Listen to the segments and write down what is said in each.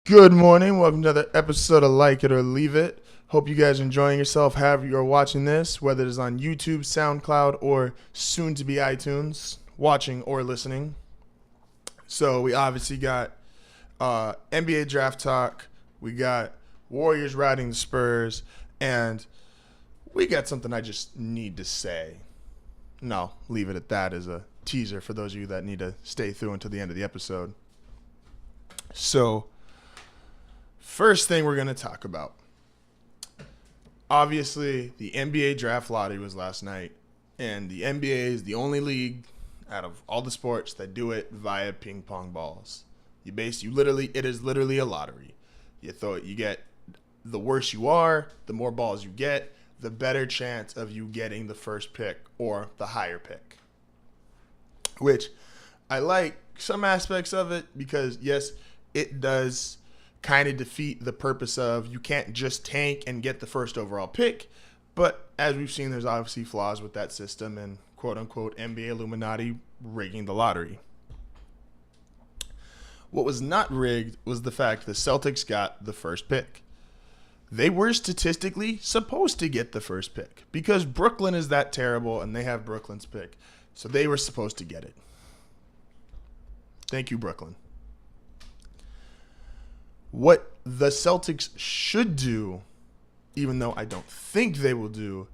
Good morning. Welcome to another episode of Like It or Leave It. Hope you guys are enjoying yourself however you're watching this, whether it is on YouTube, SoundCloud, or soon to be iTunes, watching or listening. So we obviously got NBA draft talk. We got Warriors riding the Spurs, and we got something I just need to say. No, leave it at that as a teaser for those of you that need to stay through until the end of the episode. So, first thing we're going to talk about. Obviously, the NBA draft lottery was last night, and the NBA is the only league out of all the sports that do it via ping pong balls. It is literally a lottery. You get the worse you are, the more balls you get, the better chance of you getting the first pick or the higher pick. Which I like some aspects of it because yes, it does kind of defeat the purpose of you can't just tank and get the first overall pick. But as we've seen, there's obviously flaws with that system and quote-unquote NBA Illuminati rigging the lottery. What was not rigged was the fact the Celtics got the first pick. They were statistically supposed to get the first pick because Brooklyn is that terrible and they have Brooklyn's pick. So they were supposed to get it. Thank you, Brooklyn. What the Celtics should do, even though I don't think they will do,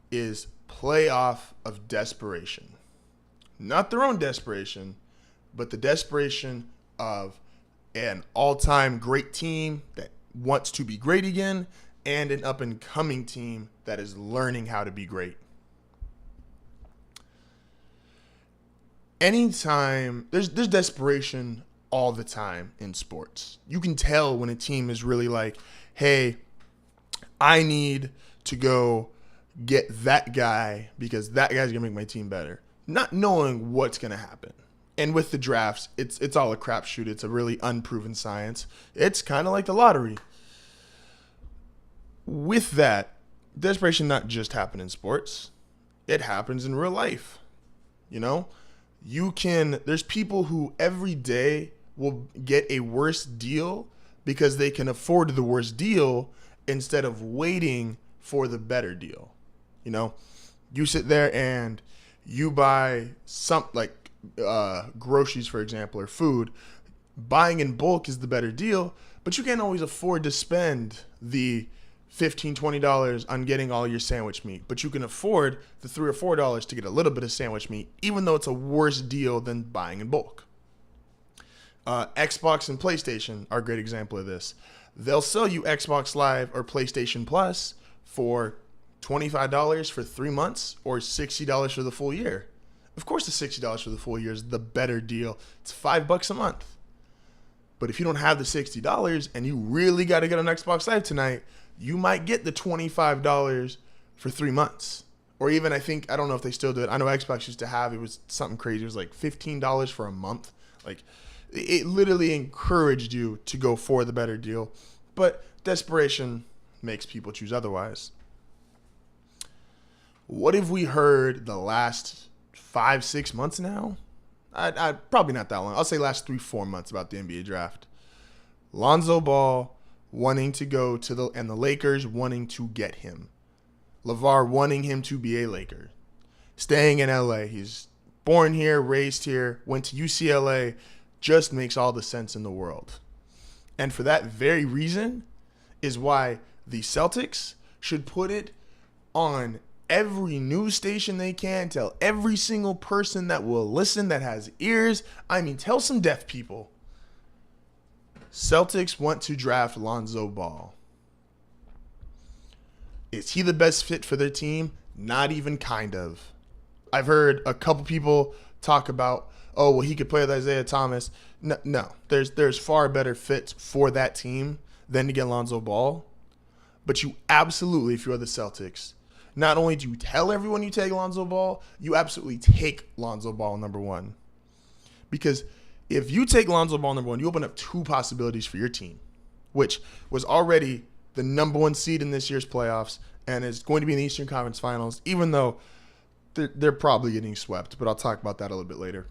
is play off of desperation. Not their own desperation, but the desperation of an all-time great team that wants to be great again and an up-and-coming team that is learning how to be great. Anytime, there's desperation all the time in sports. You can tell when a team is really like, hey, I need to go get that guy because that guy's going to make my team better. Not knowing what's going to happen. And with the drafts, it's all a crapshoot. It's a really unproven science. It's kind of like the lottery. With that, desperation not just happen in sports. It happens in real life. You know? There's people who every day will get a worse deal because they can afford the worst deal instead of waiting for the better deal. You know, you sit there and you buy groceries, for example, or food. Buying in bulk is the better deal, but you can't always afford to spend the $15, $20 on getting all your sandwich meat, but you can afford the $3 or $4 to get a little bit of sandwich meat, even though it's a worse deal than buying in bulk. Xbox and PlayStation are a great example of this. They'll sell you Xbox Live or PlayStation Plus for $25 for 3 months or $60 for the full year. Of course, the $60 for the full year is the better deal. It's $5 a month. But if you don't have the $60 and you really got to get on Xbox Live tonight, you might get the $25 for 3 months. Or even, I don't know if they still do it. I know Xbox used to have, it was something crazy. It was like $15 for a month. Like, it literally encouraged you to go for the better deal. But desperation makes people choose otherwise. What have we heard the last 5-6 months now? I probably not that long. I'll say last 3-4 months about the NBA draft. Lonzo Ball wanting to go and the Lakers wanting to get him. LeVar wanting him to be a Laker. Staying in LA. He's born here, raised here, went to UCLA. Just makes all the sense in the world. And for that very reason is why the Celtics should put it on every news station they can. Tell every single person that will listen, that has ears. Tell some deaf people. Celtics want to draft Lonzo Ball. Is he the best fit for their team? Not even kind of. I've heard a couple people talk about, oh, well, he could play with Isaiah Thomas. No. There's far better fits for that team than to get Lonzo Ball. But you absolutely, if you're the Celtics, not only do you tell everyone you take Lonzo Ball, you absolutely take Lonzo Ball number one. Because if you take Lonzo Ball number one, you open up 2 possibilities for your team, which was already the number 1 seed in this year's playoffs and is going to be in the Eastern Conference Finals, even though they're probably getting swept. But I'll talk about that a little bit later.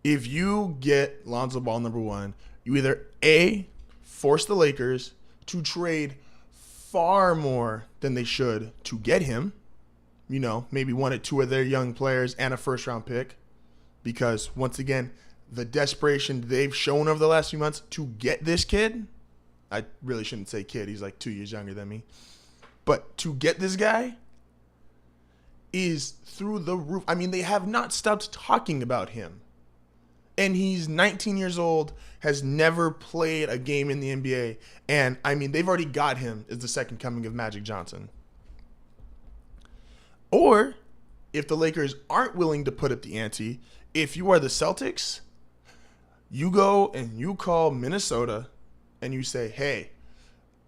If you get Lonzo Ball number one, You either A, force the Lakers to trade far more than they should to get him, maybe one or two of their young players and a first-round pick, because once again, the desperation they've shown over the last few months to get this kid, I really shouldn't say kid, he's like 2 years younger than me, but to get this guy is through the roof. I mean, they have not stopped talking about him. And he's 19 years old, has never played a game in the NBA. And, I mean, they've already got him as the second coming of Magic Johnson. Or, if the Lakers aren't willing to put up the ante, if you are the Celtics, you go and you call Minnesota and you say, hey,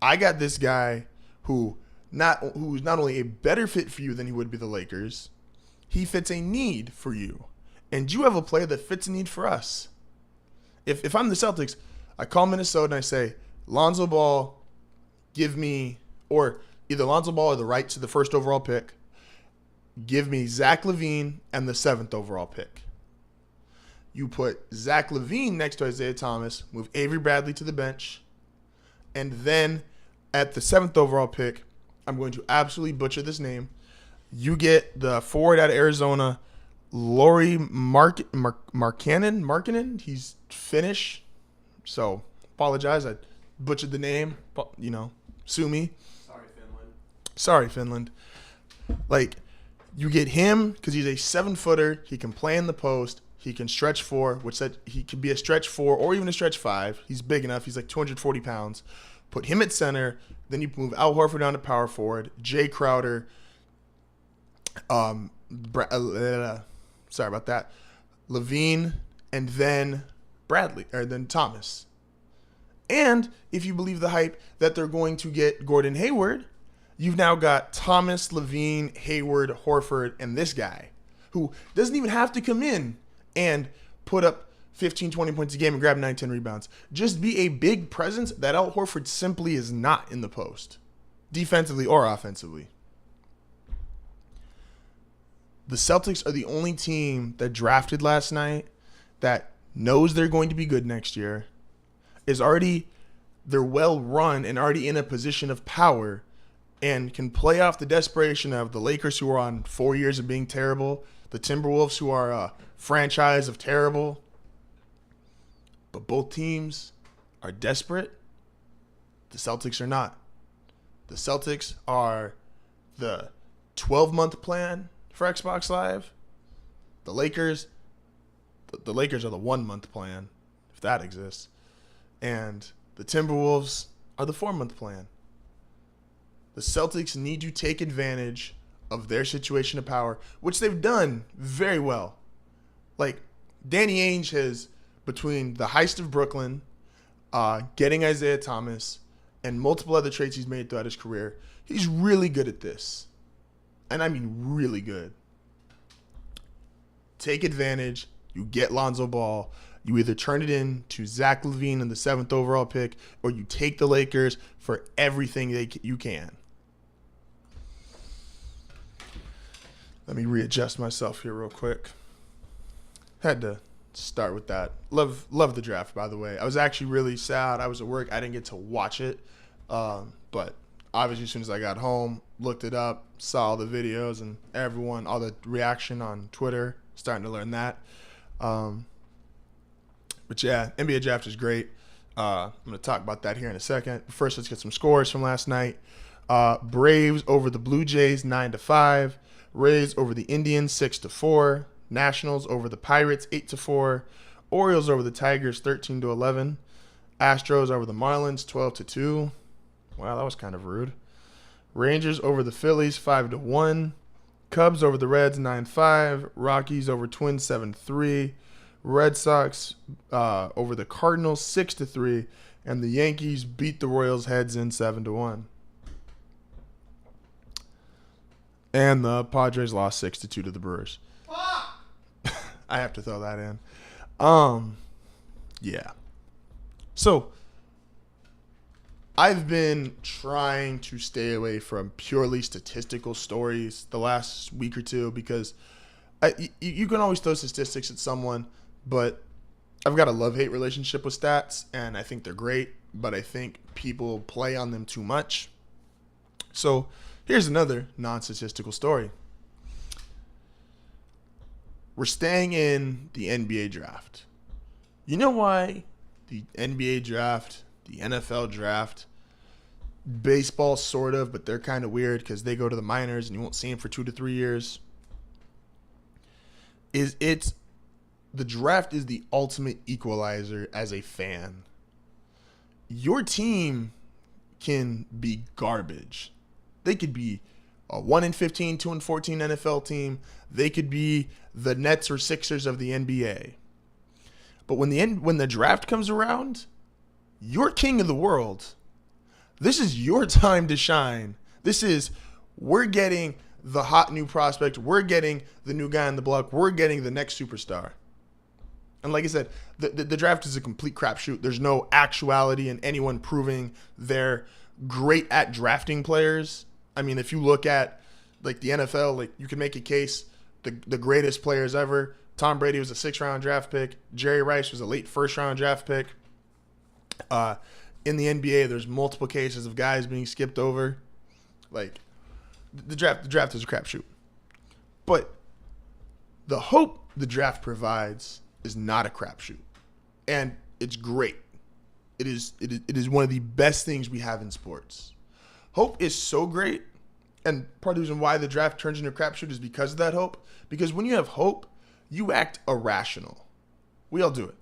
I got this guy who's not only a better fit for you than he would be the Lakers, he fits a need for you. And you have a player that fits a need for us. If I'm the Celtics, I call Minnesota and I say, Lonzo Ball, give me, or either Lonzo Ball or the right to the first overall pick, give me Zach LaVine and the 7th overall pick. You put Zach LaVine next to Isaiah Thomas, move Avery Bradley to the bench, and then at the 7th overall pick, I'm going to absolutely butcher this name. You get the forward out of Arizona, Lauri Markkanen. He's Finnish, so apologize. I butchered the name. Sue me. Sorry, Finland. Like, you get him because he's a 7-footer. He can play in the post. He can stretch 4, which said he could be a stretch 4 or even a stretch 5. He's big enough. He's like 240 pounds. Put him at center. Then you move Al Horford down to power forward. Jay Crowder. Sorry about that. LaVine, and then Bradley, or then Thomas. And if you believe the hype that they're going to get Gordon Hayward, you've now got Thomas, LaVine, Hayward, Horford, and this guy who doesn't even have to come in and put up 15, 20 points a game and grab 9, 10 rebounds. Just be a big presence that Al Horford simply is not in the post, defensively or offensively. The Celtics are the only team that drafted last night that knows they're going to be good next year, they're well run and already in a position of power and can play off the desperation of the Lakers, who are on 4 years of being terrible, the Timberwolves, who are a franchise of terrible. But both teams are desperate. The Celtics are not. The Celtics are the 12-month plan for Xbox Live. The Lakers are the 1-month plan, if that exists. And the Timberwolves are the 4-month plan. The Celtics need to take advantage of their situation of power, which they've done very well. Like, Danny Ainge has, between the heist of Brooklyn, getting Isaiah Thomas, and multiple other trades he's made throughout his career, he's really good at this. And I mean really good. Take advantage. You get Lonzo Ball. You either turn it in to Zach LaVine in the 7th overall pick, or you take the Lakers for everything you can. Let me readjust myself here real quick. Had to start with that. Love the draft, by the way. I was actually really sad. I was at work. I didn't get to watch it. But obviously, as soon as I got home, looked it up, saw all the videos and all the reaction on Twitter, starting to learn that. But yeah, NBA draft is great. I'm going to talk about that here in a second. First, let's get some scores from last night. Braves over the Blue Jays 9-5. Rays over the Indians 6-4. Nationals over the Pirates 8-4. Orioles over the Tigers 13-11. Astros over the Marlins 12-2. Wow, that was kind of rude. Rangers over the Phillies 5-1. Cubs over the Reds 9-5. Rockies over Twins 7-3. Red Sox over the Cardinals 6-3. And the Yankees beat the Royals heads in 7-1. And the Padres lost 6-2 to the Brewers. I have to throw that in. Yeah. So, I've been trying to stay away from purely statistical stories the last week or two because you can always throw statistics at someone, but I've got a love-hate relationship with stats, and I think they're great, but I think people play on them too much. So here's another non-statistical story. We're staying in the NBA draft. You know why the NBA draft, the NFL draft, baseball sort of, but they're kind of weird because they go to the minors and you won't see them for 2 to 3 years. The draft is the ultimate equalizer as a fan. Your team can be garbage. They could be a 1-15, 2-14 NFL team. They could be the Nets or Sixers of the NBA. But when the draft comes around, you're king of the world. This is your time to shine. We're getting the hot new prospect. We're getting the new guy on the block. We're getting the next superstar. And like I said, the draft is a complete crapshoot. There's no actuality in anyone proving they're great at drafting players. I mean, if you look at like the NFL, like you can make a case, the greatest players ever. Tom Brady was a 6th-round draft pick. Jerry Rice was a late 1st-round draft pick. In the NBA, there's multiple cases of guys being skipped over. Like the draft is a crapshoot. But the hope the draft provides is not a crapshoot, and it's great. It is one of the best things we have in sports. Hope is so great, and part of the reason why the draft turns into a crapshoot is because of that hope. Because when you have hope, you act irrational. We all do it.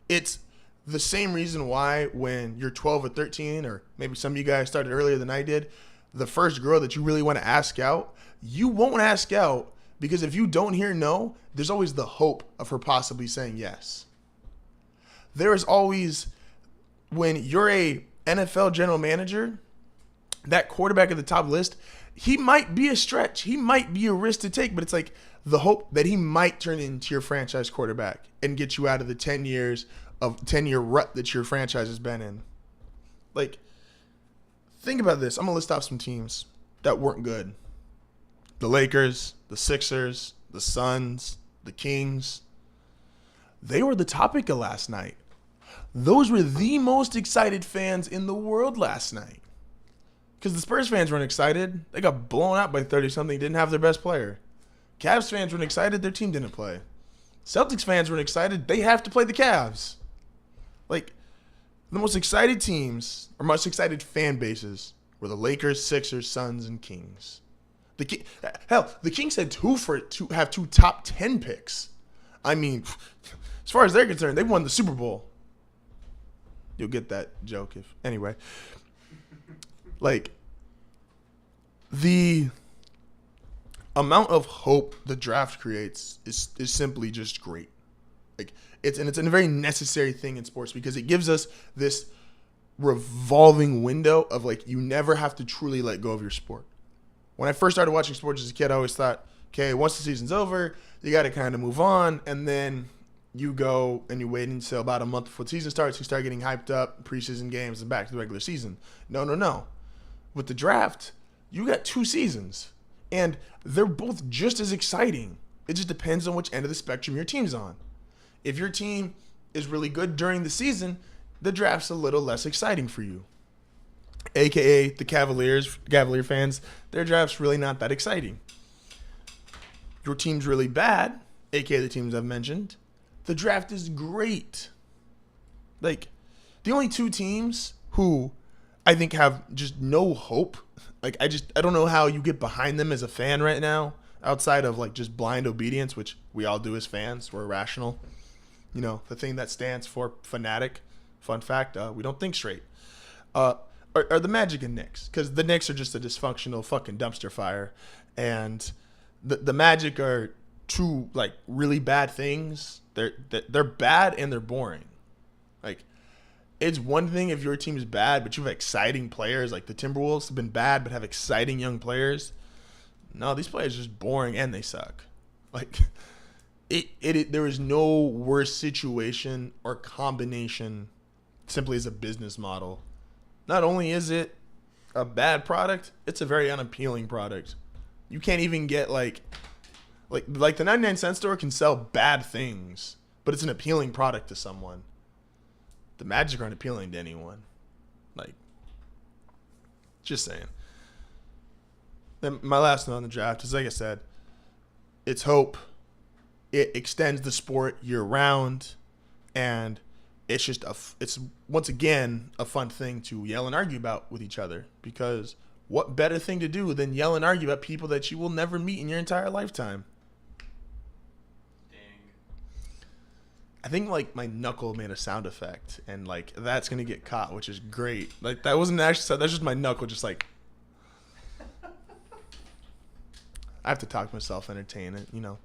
It's the same reason why when you're 12 or 13, or maybe some of you guys started earlier than I did, the first girl that you really want to ask out, you won't ask out because if you don't hear no, there's always the hope of her possibly saying yes. There is always, when you're a NFL general manager, that quarterback at the top list, he might be a stretch. He might be a risk to take, but it's like the hope that he might turn into your franchise quarterback and get you out of the 10-year rut that your franchise has been in. Like, think about this. I'm going to list off some teams that weren't good. The Lakers, the Sixers, the Suns, the Kings. They were the topic of last night. Those were the most excited fans in the world last night. Because the Spurs fans weren't excited. They got blown out by 30-something, didn't have their best player. Cavs fans weren't excited, their team didn't play. Celtics fans weren't excited, they have to play the Cavs. Like, the most excited teams, or most excited fan bases, were the Lakers, Sixers, Suns, and Kings. The Kings had have 2 top 10 picks. I mean, as far as they're concerned, they won the Super Bowl. You'll get that joke anyway. Like, the amount of hope the draft creates is simply just great. Like, it's a very necessary thing in sports because it gives us this revolving window of, like, you never have to truly let go of your sport. When I first started watching sports as a kid, I always thought, okay, once the season's over, you got to kind of move on, and then you go and you wait until about a month before the season starts, you start getting hyped up, preseason games, and back to the regular season. No. With the draft, you got 2 seasons, and they're both just as exciting. It just depends on which end of the spectrum your team's on. If your team is really good during the season, the draft's a little less exciting for you. AKA the Cavalier fans, their draft's really not that exciting. Your team's really bad, AKA the teams I've mentioned, the draft is great. Like, the only 2 teams who I think have just no hope, like, I don't know how you get behind them as a fan right now, outside of, like, just blind obedience, which we all do as fans. We're irrational. You know, the thing that stands for fanatic. Fun fact, we don't think straight. Are the Magic and Knicks, because the Knicks are just a dysfunctional fucking dumpster fire, and the Magic are 2, like, really bad things. They're bad and they're boring. Like, it's one thing if your team is bad, but you have exciting players. Like the Timberwolves have been bad, but have exciting young players. No, these players are just boring and they suck. Like, there is no worse situation or combination simply as a business model. Not only is it a bad product, it's a very unappealing product. You can't even get like the 99-cent store can sell bad things, but it's an appealing product to someone. The Magic aren't appealing to anyone. Like, just saying. Then my last note on the draft is, like I said, it's hope. It extends the sport year round, and it's just it's once again a fun thing to yell and argue about with each other, because what better thing to do than yell and argue about people that you will never meet in your entire lifetime? Dang. I think like my knuckle made a sound effect, and like that's gonna get caught, which is great. Like that wasn't actually, that's just my knuckle just like. I have to talk myself, entertain it, you know.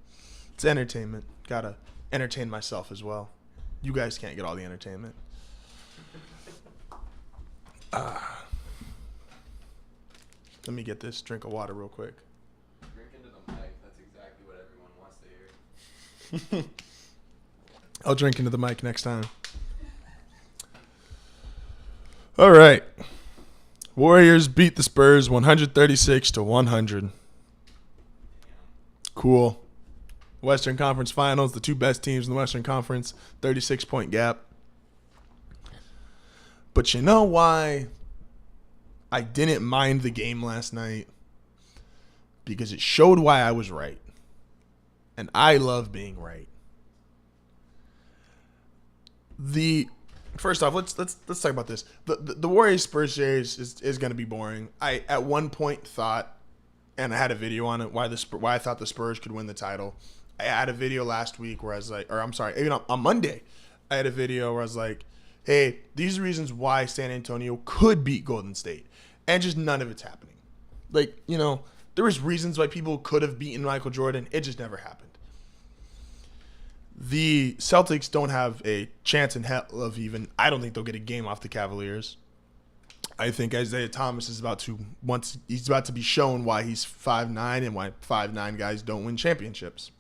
It's entertainment. Gotta entertain myself as well. You guys can't get all the entertainment. Let me get this drink of water real quick. Drink into the mic. That's exactly what everyone wants to hear. I'll drink into the mic next time. All right. Warriors beat the Spurs 136-100. Cool. Western Conference Finals, the two best teams in the Western Conference, 36-point gap. But you know why I didn't mind the game last night? Because it showed why I was right. And I love being right. First off, let's talk about this. The Warriors Spurs series is going to be boring. I at one point thought, and I had a video on it, why I thought the Spurs could win the title. I had a video last week where I was like, or I'm sorry, even on Monday, I had a video where I was like, hey, these are reasons why San Antonio could beat Golden State. And just none of it's happening. Like, you know, there was reasons why people could have beaten Michael Jordan. It just never happened. The Celtics don't have a chance in hell of even, I don't think they'll get a game off the Cavaliers. I think Isaiah Thomas is about to be shown why he's 5'9" and why 5'9" guys don't win championships.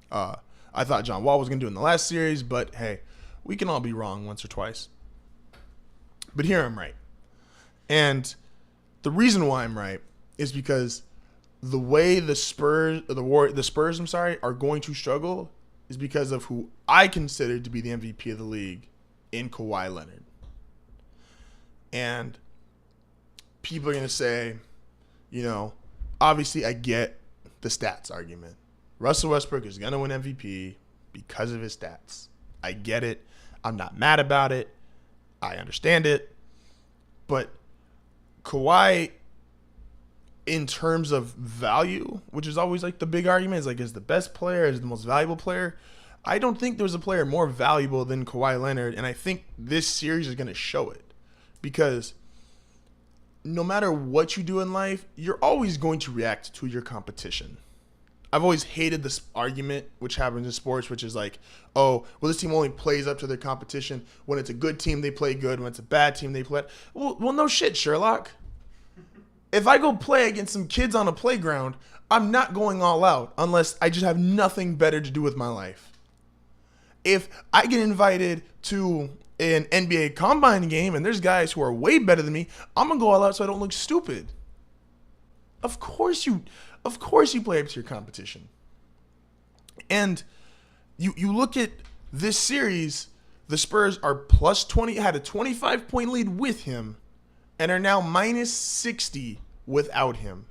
I thought John Wall was going to do it in the last series, but hey, we can all be wrong once or twice. But here I'm right. And the reason why I'm right is because the way the Spurs are going to struggle is because of who I consider to be the MVP of the league in Kawhi Leonard. And people are going to say, you know, obviously I get the stats argument. Russell Westbrook is going to win MVP because of his stats. I get it. I'm not mad about it. I understand it. But Kawhi, in terms of value, which is always like the big argument, is like, is the best player, is the most valuable player. I don't think there's a player more valuable than Kawhi Leonard, and I think this series is going to show it. Because no matter what you do in life, you're always going to react to your competition. I've always hated this argument, which happens in sports, which is like, oh, well, this team only plays up to their competition. When it's a good team, they play good. When it's a bad team, they play. Well, no shit, Sherlock. If I go play against some kids on a playground, I'm not going all out unless I just have nothing better to do with my life. If I get invited to an NBA combine game and there's guys who are way better than me, I'm going to go all out so I don't look stupid. Of course you play up to your competition. And you look at this series, the Spurs are plus 20, had a 25-point lead with him, and are now minus 60 without him.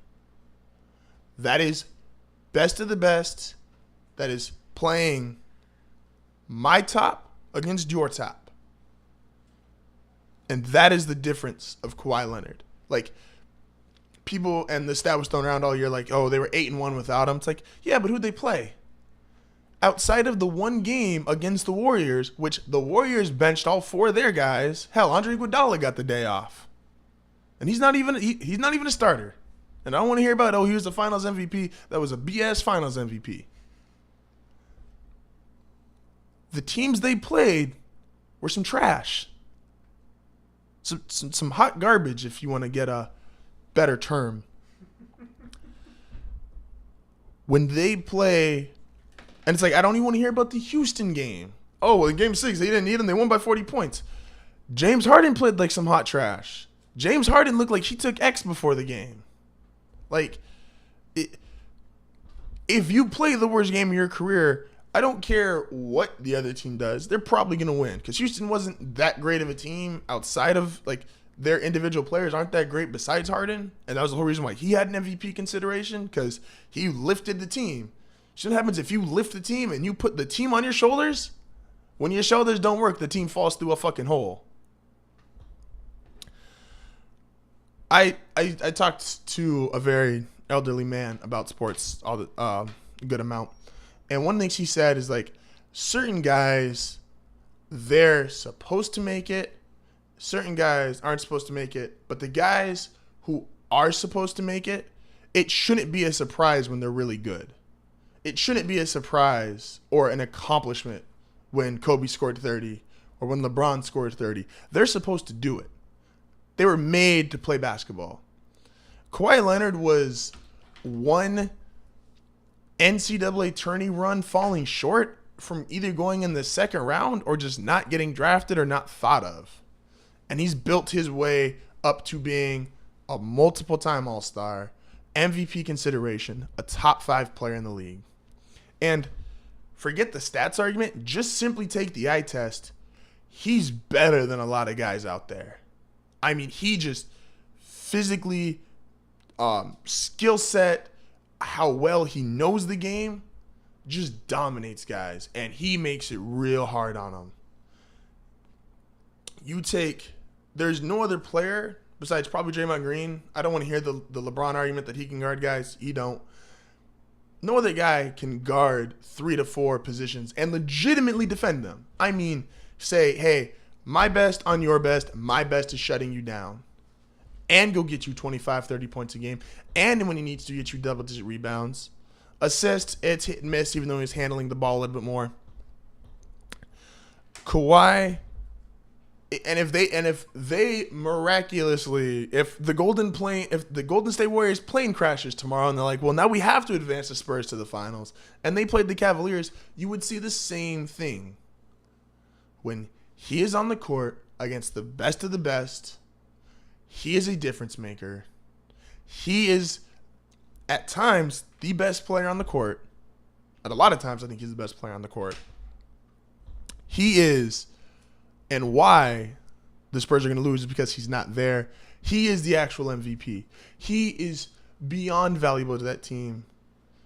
That is best of the best. That is playing my top against your top. And that is the difference of Kawhi Leonard. Like, people, and the stat was thrown around all year, like, oh, they were 8-1 without him. It's like, yeah, but who'd they play? Outside of the one game against the Warriors, which the Warriors benched all four of their guys, hell, Andre Iguodala got the day off. And he's not even a starter. And I don't want to hear about, oh, he was the finals MVP. That was a BS finals MVP. The teams they played were some trash. Some hot garbage, if you want to get a better term. When they play, and it's like, I don't even want to hear about the Houston game. Oh, well, in game 6, they didn't need them. They won by 40 points. James Harden played like some hot trash. James Harden looked like he took X before the game. Like, if you play the worst game of your career, I don't care what the other team does. They're probably going to win because Houston wasn't that great of a team outside of like their individual players aren't that great besides Harden. And that was the whole reason why he had an MVP consideration because he lifted the team. So what happens if you lift the team and you put the team on your shoulders? When your shoulders don't work, the team falls through a fucking hole. I talked to a very elderly man about sports all the a good amount. And one thing she said is like certain guys, they're supposed to make it. Certain guys aren't supposed to make it. But the guys who are supposed to make it, it shouldn't be a surprise when they're really good. It shouldn't be a surprise or an accomplishment when Kobe scored 30 or when LeBron scored 30. They're supposed to do it. They were made to play basketball. Kawhi Leonard was one NCAA tourney run falling short from either going in the second round or just not getting drafted or not thought of. And he's built his way up to being a multiple-time All-Star, MVP consideration, a top 5 player in the league. And forget the stats argument. Just simply take the eye test. He's better than a lot of guys out there. I mean, he just physically, skill set, how well he knows the game, just dominates guys. And he makes it real hard on them. There's no other player besides probably Draymond Green. I don't want to hear the LeBron argument that he can guard guys. He don't. No other guy can guard 3 to 4 positions and legitimately defend them. I mean, say, hey, my best on your best, my best is shutting you down. And go get you 25, 30 points a game. And when he needs to, get you double-digit rebounds. Assists, it's hit and miss, even though he's handling the ball a little bit more. Kawhi, if the Golden State Warriors plane crashes tomorrow and they're like, well, now we have to advance the Spurs to the finals, and they played the Cavaliers, you would see the same thing. When he is on the court against the best of the best, he is a difference maker. He is, at times, the best player on the court. At a lot of times, I think he's the best player on the court. He is, and why the Spurs are going to lose is because he's not there. He is the actual MVP. He is beyond valuable to that team.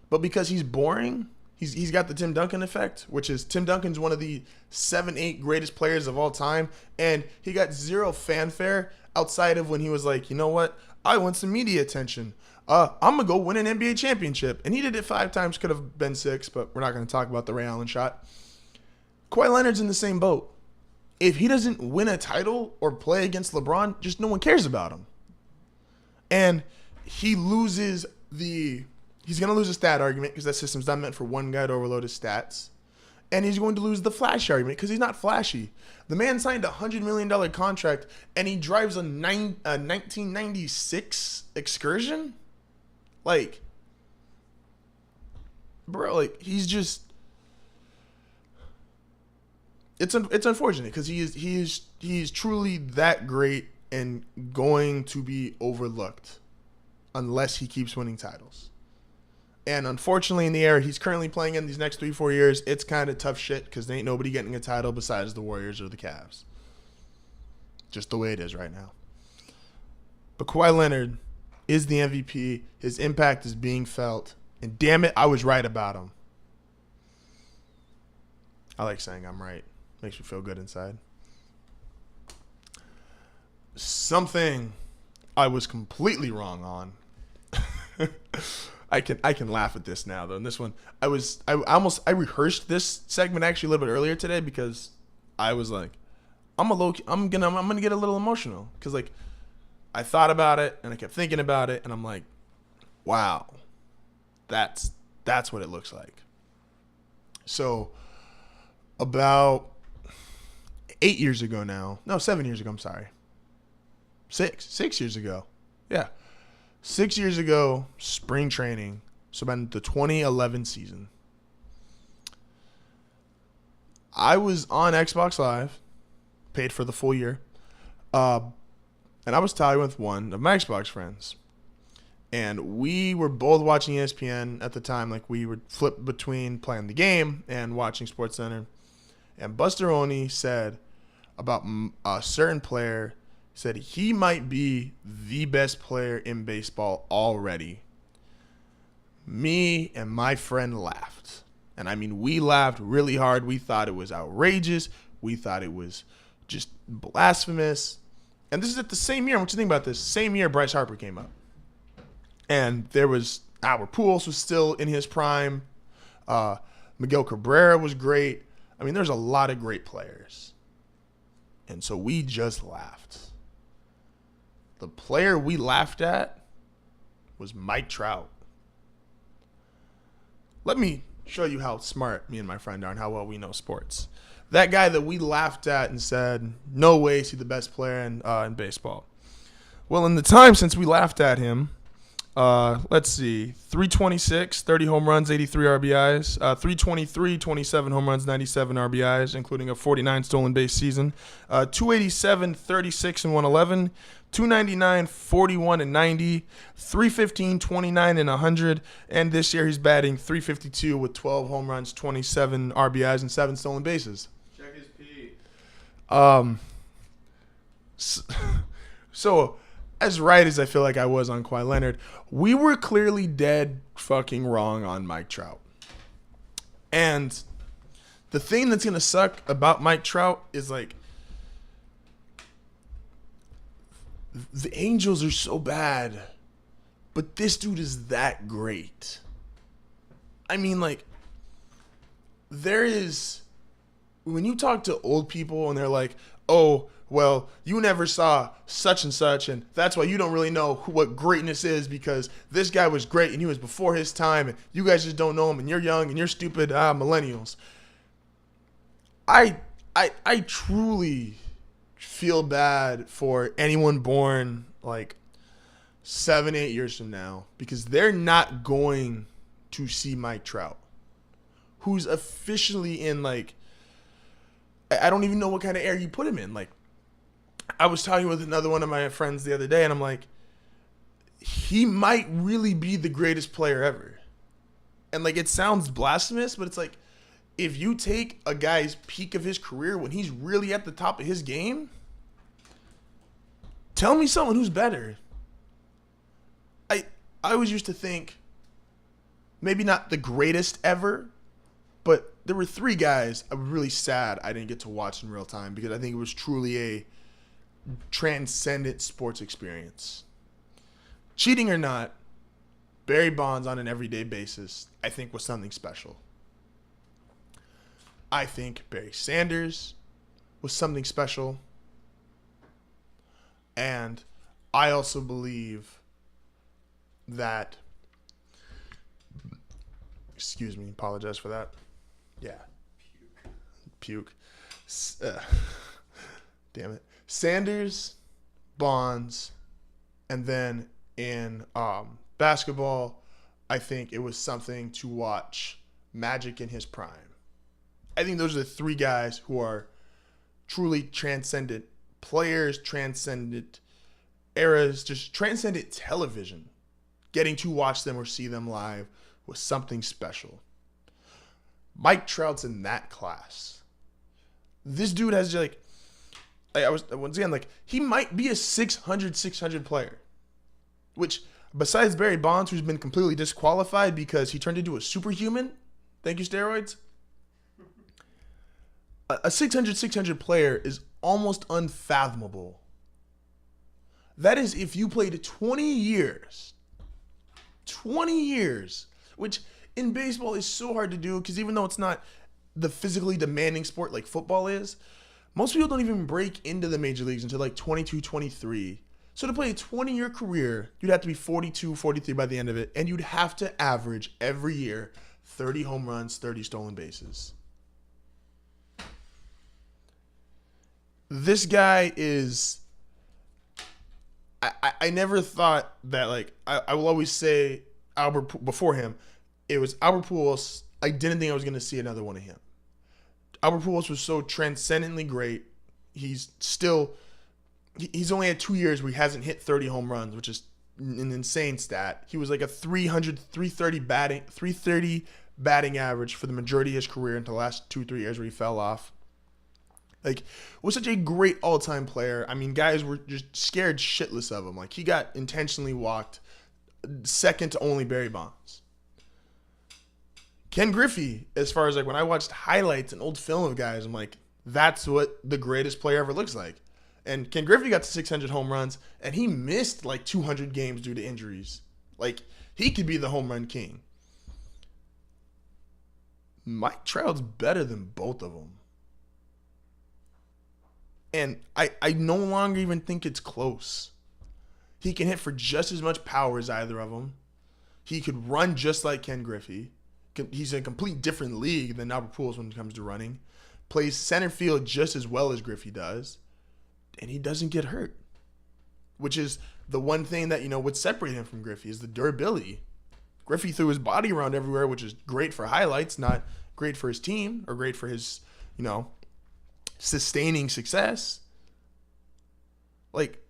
But because he's boring, he's got the Tim Duncan effect, which is Tim Duncan's one of the 7-8 greatest players of all time. And he got zero fanfare outside of when he was like, you know what? I want some media attention. I'm going to go win an NBA championship. And he did it 5 times, could have been 6, but we're not going to talk about the Ray Allen shot. Kawhi Leonard's in the same boat. If he doesn't win a title or play against LeBron, just no one cares about him. And he's going to lose a stat argument because that system's not meant for one guy to overload his stats. And he's going to lose the flash argument because he's not flashy. The man signed a $100 million contract and he drives a 1996 Excursion? Like, bro, like, he's just... It's unfortunate because he is truly that great and going to be overlooked unless he keeps winning titles. And unfortunately, in the era he's currently playing in these next 3-4 years, it's kind of tough shit because there ain't nobody getting a title besides the Warriors or the Cavs. Just the way it is right now. But Kawhi Leonard is the MVP. His impact is being felt. And damn it, I was right about him. I like saying I'm right. Makes me feel good inside. Something I was completely wrong on. I can laugh at this now though. And this one, I rehearsed this segment actually a little bit earlier today because I was like, I'm gonna get a little emotional because like I thought about it and I kept thinking about it and I'm like, wow, that's what it looks like. So about 8 years ago now. No, 7 years ago, I'm sorry. 6 years ago. Yeah. 6 years ago, spring training. So about the 2011 season. I was on Xbox Live, paid for the full year. And I was tied with one of my Xbox friends. And we were both watching ESPN at the time. Like, we would flip between playing the game and watching SportsCenter. And Buster Olney said about a certain player, said he might be the best player in baseball already. Me and my friend laughed. And I mean, we laughed really hard. We thought it was outrageous. We thought it was just blasphemous. And this is at the same year. What you think about this? Same year Bryce Harper came up. And there was Albert Pujols was still in his prime. Miguel Cabrera was great. I mean, there's a lot of great players. And so we just laughed. The player we laughed at was Mike Trout. Let me show you how smart me and my friend are and how well we know sports. That guy that we laughed at and said, no way is he the best player in baseball. Well, in the time since we laughed at him, let's see, 326, 30 home runs, 83 RBIs, 323, 27 home runs, 97 RBIs, including a 49 stolen base season, 287, 36 and 111, 299, 41 and 90, 315, 29 and 100, and this year he's batting 352 with 12 home runs, 27 RBIs, and 7 stolen bases. Check his P. So as right as I feel like I was on Kawhi Leonard, we were clearly dead fucking wrong on Mike Trout. And the thing that's going to suck about Mike Trout is, like, the Angels are so bad, but this dude is that great. I mean, like, there is, when you talk to old people and they're like, oh, well, you never saw such and such, and that's why you don't really know what greatness is, because this guy was great and he was before his time, and you guys just don't know him, and you're young and you're stupid millennials. I truly feel bad for anyone born like 7-8 years from now, because they're not going to see Mike Trout, who's officially in, like, I don't even know what kind of air you put him in. Like, I was talking with another one of my friends the other day, and I'm like, he might really be the greatest player ever. And, like, it sounds blasphemous, but it's like, if you take a guy's peak of his career when he's really at the top of his game, tell me someone who's better. I always used to think maybe not the greatest ever, but there were 3 guys I was really sad I didn't get to watch in real time, because I think it was truly a transcendent sports experience. Cheating or not, Barry Bonds on an everyday basis, I think, was something special. I think Barry Sanders was something special. And I also believe that, excuse me, apologize for that. Yeah. Puke. Damn it. Sanders, Bonds, and then in basketball, I think it was something to watch Magic in his prime. I think those are the 3 guys who are truly transcendent players, transcendent eras, just transcendent television. Getting to watch them or see them live was something special. Mike Trout's in that class. This dude has, like, I was, once again, like, he might be a 600 player, which, besides Barry Bonds, who's been completely disqualified because he turned into a superhuman, thank you, steroids, a 600 player is almost unfathomable. That is if you played 20 years, which in baseball is so hard to do, because even though it's not the physically demanding sport like football is, most people don't even break into the major leagues until like 22, 23. So to play a 20-year career, you'd have to be 42, 43 by the end of it, and you'd have to average every year 30 home runs, 30 stolen bases. This guy is... I never thought that, like, I will always say Albert, before him, it was Albert Pujols. I didn't think I was going to see another one of him. Albert Pujols was so transcendently he's only had 2 years where he hasn't hit 30 home runs, which is an insane stat. He was like a 330 batting average for the majority of his career until the last 2-3 years where he fell off. Like, was such a great all-time player. I mean, guys were just scared shitless of him. Like, he got intentionally walked second to only Barry Bonds. Ken Griffey, as far as like when I watched highlights and old film of guys, I'm like, that's what the greatest player ever looks like. And Ken Griffey got to 600 home runs, and he missed like 200 games due to injuries. Like, he could be the home run king. Mike Trout's better than both of them. And I no longer even think it's close. He can hit for just as much power as either of them. He could run just like Ken Griffey. He's in a complete different league than Albert Pujols when it comes to running. Plays center field just as well as Griffey does. And he doesn't get hurt. Which is the one thing that, would separate him from Griffey is the durability. Griffey threw his body around everywhere, which is great for highlights, not great for his team or great for his, sustaining success. Like,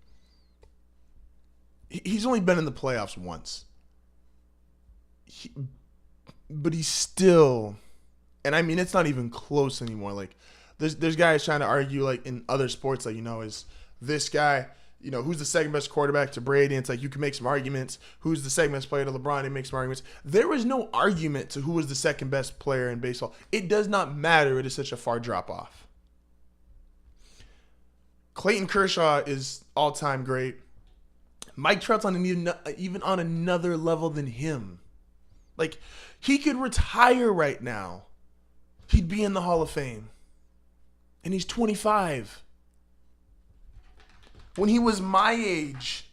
he's only been in the playoffs once. But he's still, and I mean, it's not even close anymore. Like, there's guys trying to argue, like, in other sports, like, is this guy, who's the second best quarterback to Brady? And it's like, you can make some arguments. Who's the second best player to LeBron? And make some arguments. There was no argument to who was the second best player in baseball. It does not matter. It is such a far drop off. Clayton Kershaw is all-time great. Mike Trout's on even on another level than him. Like, he could retire right now. He'd be in the Hall of Fame. And he's 25. When he was my age,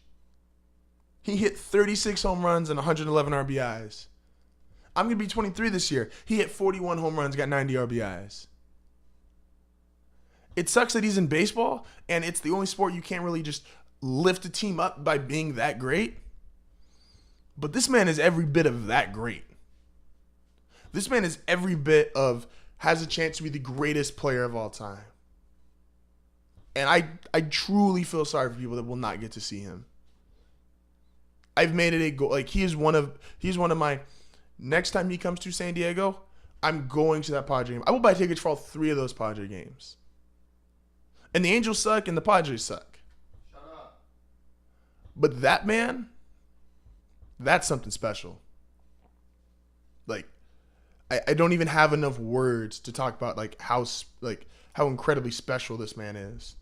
he hit 36 home runs and 111 RBIs. I'm going to be 23 this year. He hit 41 home runs, got 90 RBIs. It sucks that he's in baseball, and it's the only sport you can't really just lift a team up by being that great. But this man is every bit of that great. This man is every bit of has a chance to be the greatest player of all time. And I truly feel sorry for people that will not get to see him. I've made it a goal. Like, he's one of my, next time he comes to San Diego, I'm going to that Padre game. I will buy tickets for all 3 of those Padre games. And the Angels suck and the Padres suck. Shut up. But that man, that's something special. Like, I don't even have enough words to talk about like how incredibly special this man is.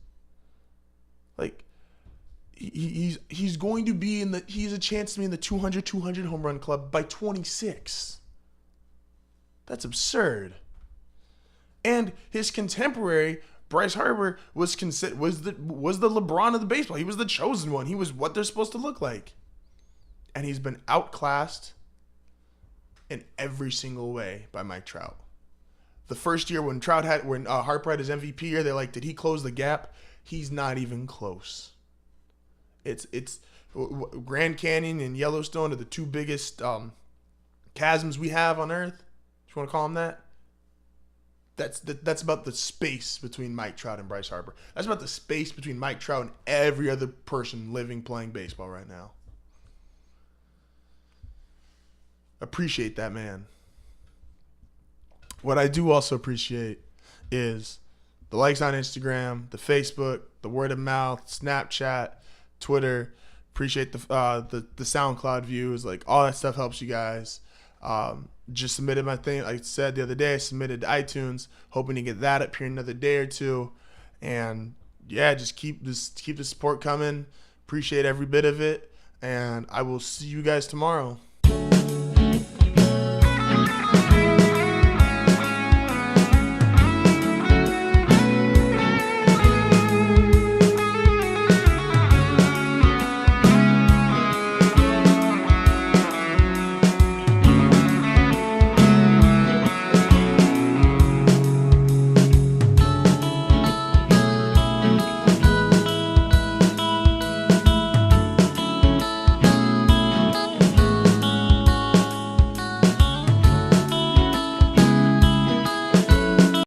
Like, he's going to be he's a chance to be in the 200 home run club by 26. That's absurd. And his contemporary Bryce Harper was the LeBron of the baseball. He was the chosen one. He was what they're supposed to look like. And he's been outclassed in every single way by Mike Trout. The first year when Harper had his MVP year, they're like, did he close the gap? He's not even close. It's Grand Canyon and Yellowstone are the 2 biggest chasms we have on Earth. If you want to call them that. That's about the space between Mike Trout and Bryce Harper. That's about the space between Mike Trout and every other person living playing baseball right now. Appreciate that man. What I do also appreciate is the likes on Instagram, the Facebook, the word of mouth, Snapchat, Twitter. Appreciate the SoundCloud views. Like, all that stuff helps you guys. Just submitted my thing. Like I said the other day, I submitted to iTunes, hoping to get that up here in another day or 2. And yeah, just keep the support coming. Appreciate every bit of it. And I will see you guys tomorrow.